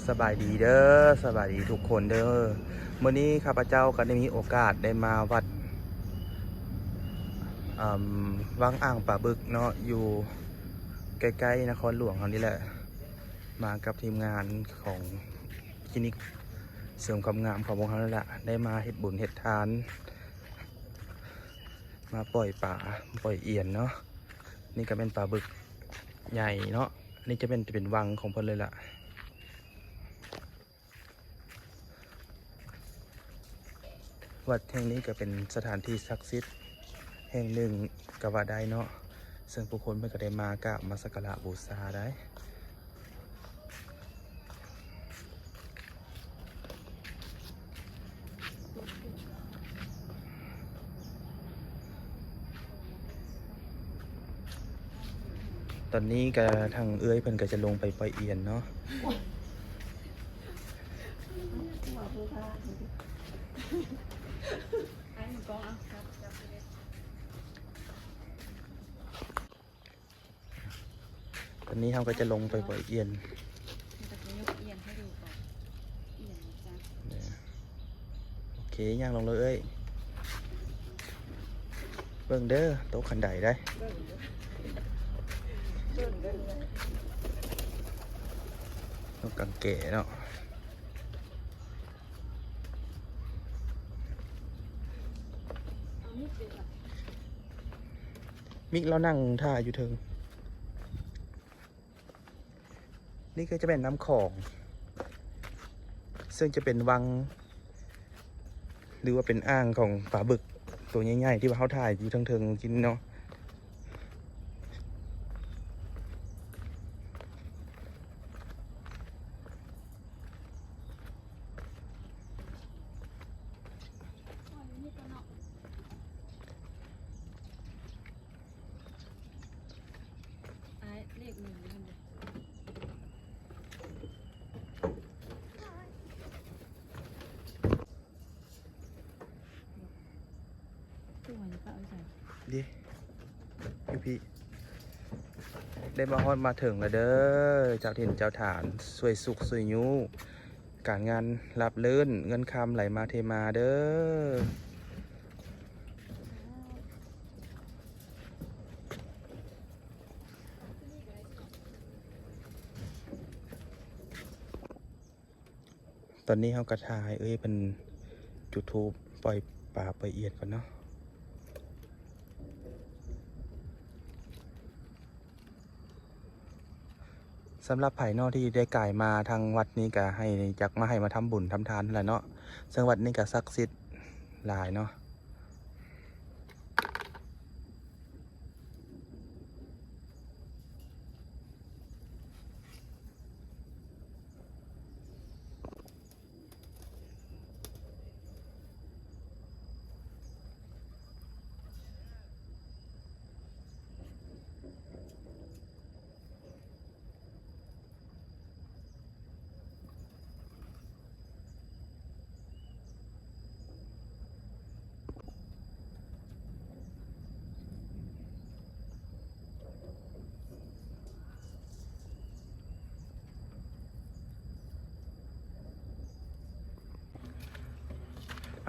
สบายดีเด้อสบายดีทุกคนเด้อมื้อนี้ข้าพเจ้าก็ได้มีโอกาสได้มาวัดวังอ่างป่าบึกเนาะอยู่ใกล้ๆนครหลวงเรานี่แหละมากับทีมงานของคลินิกเสริมความงามของวงเรานี่แหละได้มาเฮ็ดบุญเฮ็ดทานมาปล่อยป่าปล่อยเอียนเนาะนี่ก็เป็นป่าบึกใหญ่เนาะนี่จะเป็นวังของเพิ่นเลยล่ะวัดแห่งนี้ก็เป็นสถานที่ศักดิ์สิทธิ์แห่งหนึ่งก็ว่าได้เนาะซึ่งผู้คนเพิ่นก็ได้มากราบมาสักการะบูชาได้ตอนนี้ก็ทางเอื้อยเพิ่นก็จะลงไปปล่อยเอียนเนาะตอนนี้เราก็จะลงไปปล่อยเอียนโอเคย่างลงเลยเอ้ยเบิ่งเด้อโต๊ะขันไดได้นกกังเก๋เนาะมิกเรานั่งท่าอยู่เทิงนี่ก็จะเป็นน้ำของซึ่งจะเป็นวังหรือว่าเป็นอ่างของป่าบึกตัวใหญ่ๆที่ว่าเขาถ่ายอยู่เทิงๆกินเนาะดิพี่ได้มาฮอดมาถึงแล้วเด้อเจ้าถิ่นเจ้าฐานสวยสุขสวยยุการงานรับเลื่นเงินคำไหลมาเทมาเด้อตอนนี้เขากระทายเป็นจุดทูปปล่อยป่าปล่อยเอียดก่อนเนาะสำหรับไผ่นอกที่ได้ก่ายมาทางวัดนี้ก็ให้จักมาให้มาทำบุญทำทานนั่นแหละเนาะซึ่งวัดนี้ก็ศักดิ์สิทธิ์หลายเนาะ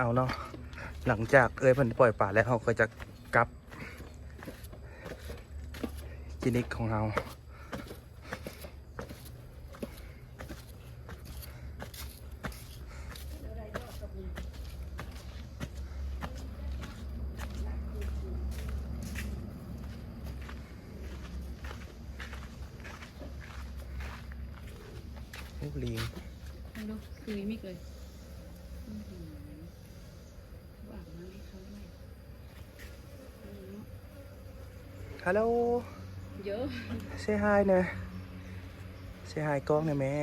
เอาเนาะหลังจากเพิ่นปล่อยป่าแล้วเขาก็จะกลับคลินิกของเราลิงดูคือมิกเลยหวังมาให้เขาด้วยฮัลโหลเยอะsay hi นะ say hi กล้องนะแม่